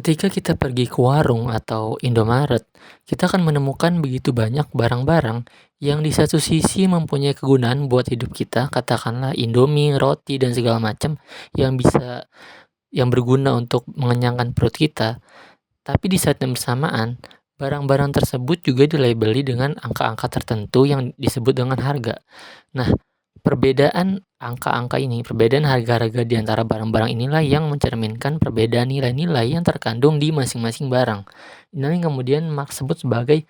Ketika kita pergi ke warung atau Indomaret, kita akan menemukan begitu banyak barang-barang yang di satu sisi mempunyai kegunaan buat hidup kita, katakanlah Indomie, roti, dan segala macam yang berguna untuk mengenyangkan perut kita. Tapi di saat yang bersamaan, barang-barang tersebut juga dilabeli dengan angka-angka tertentu yang disebut dengan harga. Nah, perbedaan angka-angka ini, perbedaan harga-harga di antara barang-barang inilah yang mencerminkan perbedaan nilai-nilai yang terkandung di masing-masing barang. Ini yang kemudian Marx sebut sebagai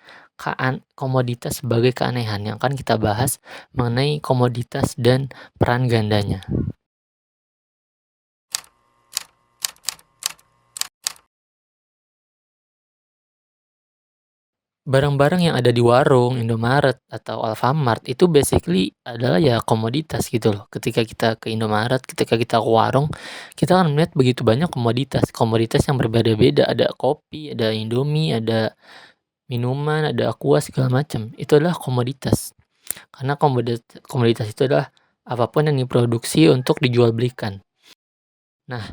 komoditas sebagai keanehan yang akan kita bahas mengenai komoditas dan peran gandanya. Barang-barang yang ada di warung, Indomaret, atau Alfamart itu basically adalah ya komoditas gitu loh. Ketika kita ke Indomaret, ketika kita ke warung, kita akan melihat begitu banyak komoditas. Komoditas yang berbeda-beda, ada kopi, ada Indomie, ada minuman, ada aqua segala macam. Itu adalah komoditas. Karena komoditas itu adalah apapun yang diproduksi untuk dijual belikan. Nah,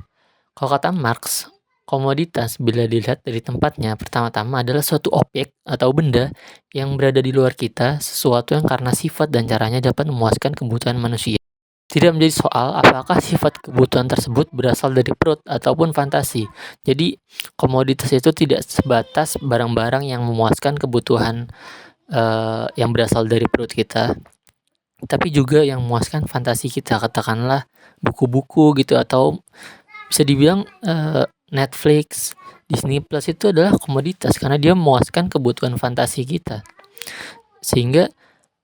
kalau kata Marx, komoditas bila dilihat dari tempatnya, pertama-tama adalah suatu objek atau benda yang berada di luar kita, sesuatu yang karena sifat dan caranya dapat memuaskan kebutuhan manusia. Tidak menjadi soal apakah sifat kebutuhan tersebut berasal dari perut ataupun fantasi. Jadi, komoditas itu tidak sebatas barang-barang yang memuaskan kebutuhan yang berasal dari perut kita, tapi juga yang memuaskan fantasi kita, katakanlah buku-buku gitu, atau bisa dibilang Netflix, Disney Plus itu adalah komoditas karena dia memuaskan kebutuhan fantasi kita. Sehingga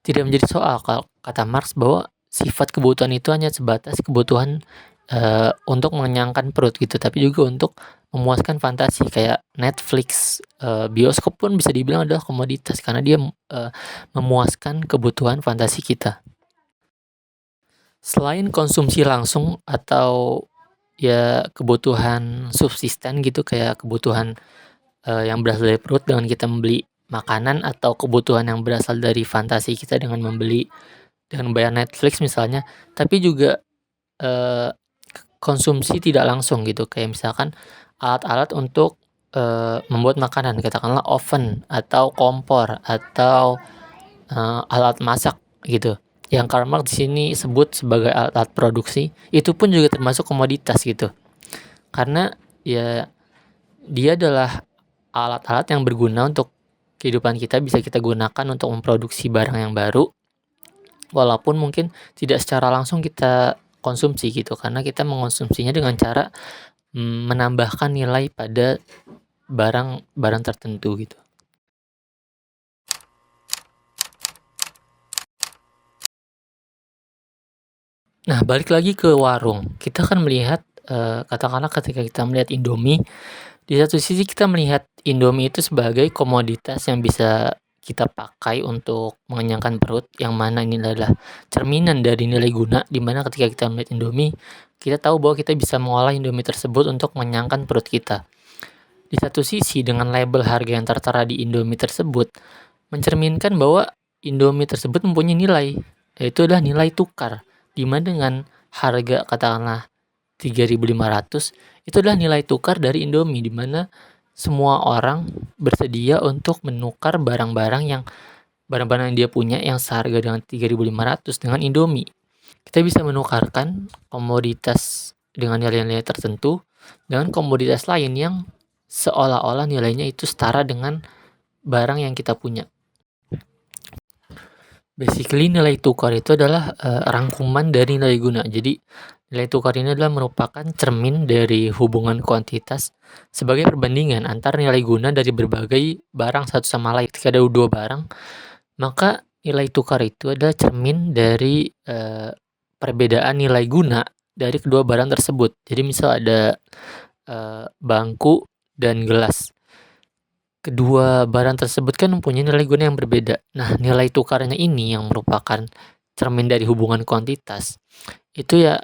tidak menjadi soal kalau kata Marx bahwa sifat kebutuhan itu hanya sebatas kebutuhan untuk mengenyangkan perut gitu, tapi juga untuk memuaskan fantasi kayak Netflix, bioskop pun bisa dibilang adalah komoditas karena dia memuaskan kebutuhan fantasi kita. Selain konsumsi langsung atau ya kebutuhan subsisten gitu, kayak kebutuhan yang berasal dari perut dengan kita membeli makanan, atau kebutuhan yang berasal dari fantasi kita dengan bayar Netflix misalnya, tapi juga eh, konsumsi tidak langsung gitu, kayak misalkan alat-alat untuk membuat makanan, katakanlah oven atau kompor atau alat masak gitu. Yang Karl Marx di sini sebut sebagai alat-alat produksi, itu pun juga termasuk komoditas gitu. Karena ya dia adalah alat-alat yang berguna untuk kehidupan kita, bisa kita gunakan untuk memproduksi barang yang baru, walaupun mungkin tidak secara langsung kita konsumsi gitu, karena kita mengonsumsinya dengan cara menambahkan nilai pada barang tertentu gitu. Nah, balik lagi ke warung, kita akan melihat katakanlah ketika kita melihat Indomie, di satu sisi kita melihat Indomie itu sebagai komoditas yang bisa kita pakai untuk mengenyangkan perut, yang mana ini adalah cerminan dari nilai guna, di mana ketika kita melihat Indomie, kita tahu bahwa kita bisa mengolah Indomie tersebut untuk mengenyangkan perut kita. Di satu sisi, dengan label harga yang tertera di Indomie tersebut, mencerminkan bahwa Indomie tersebut mempunyai nilai, yaitu adalah nilai tukar, di mana dengan harga katakanlah 3.500, itu adalah nilai tukar dari Indomie, di mana semua orang bersedia untuk menukar barang-barang yang dia punya yang seharga dengan 3.500 dengan Indomie. Kita bisa menukarkan komoditas dengan nilai-nilai tertentu dengan komoditas lain yang seolah-olah nilainya itu setara dengan barang yang kita punya. Basically nilai tukar itu adalah rangkuman dari nilai guna. Jadi nilai tukar ini adalah merupakan cermin dari hubungan kuantitas sebagai perbandingan antar nilai guna dari berbagai barang satu sama lain. Ketika ada dua barang, maka nilai tukar itu adalah cermin dari perbedaan nilai guna dari kedua barang tersebut. Jadi misal ada bangku dan gelas. Kedua barang tersebut kan mempunyai nilai guna yang berbeda. Nah, nilai tukarnya ini yang merupakan cermin dari hubungan kuantitas, itu ya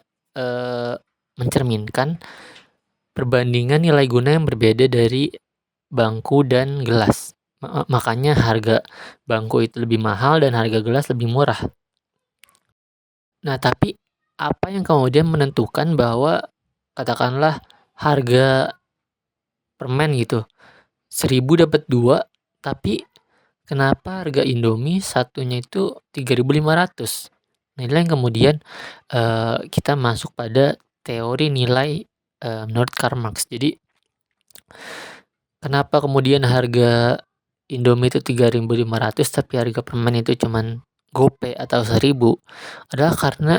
mencerminkan perbandingan nilai guna yang berbeda dari bangku dan gelas. Makanya harga bangku itu lebih mahal dan harga gelas lebih murah. Nah, tapi apa yang kemudian menentukan bahwa katakanlah harga permen gitu, 1.000 dapat 2, tapi kenapa harga Indomie satunya itu 3.500. Nah, inilah yang kemudian, kita masuk pada teori nilai, menurut Karl Marx. Jadi, kenapa kemudian harga Indomie itu 3.500 tapi harga permen itu cuman gope atau 1.000, adalah karena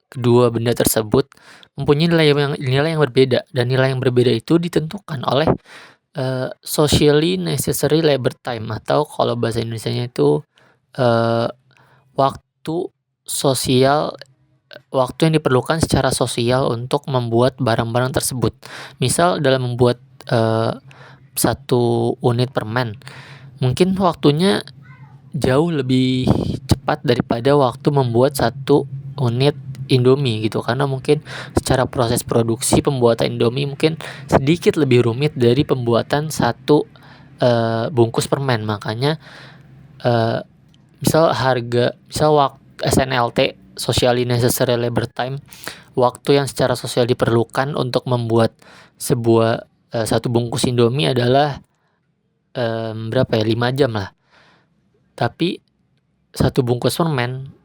kedua benda tersebut mempunyai nilai yang berbeda, dan nilai yang berbeda itu ditentukan oleh, socially necessary labor time, atau kalau bahasa Indonesianya itu, eee, waktu sosial waktu yang diperlukan secara sosial untuk membuat barang-barang tersebut. Misal dalam membuat, 1 unit permen, mungkin waktunya jauh lebih cepat daripada waktu membuat 1 unit Indomie gitu, karena mungkin secara proses produksi pembuatan Indomie mungkin sedikit lebih rumit dari pembuatan 1 bungkus permen. Makanya, eee, misal SNLT, socially necessary labor time, waktu yang secara sosial diperlukan untuk membuat 1 bungkus Indomie adalah, berapa ya, 5 jam lah. Tapi 1 bungkus permen,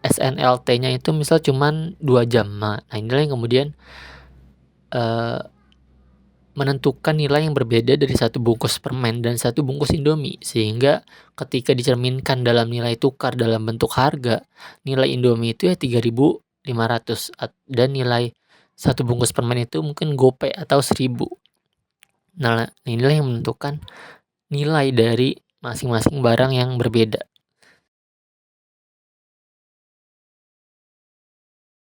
SNLT-nya itu misal cuman 2 jam. Nah, inilah yang kemudian, eee, menentukan nilai yang berbeda dari 1 bungkus permen dan 1 bungkus Indomie. Sehingga ketika dicerminkan dalam nilai tukar dalam bentuk harga, nilai Indomie itu ya 3.500 dan nilai 1 bungkus permen itu mungkin gope atau 1.000. Nah, inilah yang menentukan nilai dari masing-masing barang yang berbeda.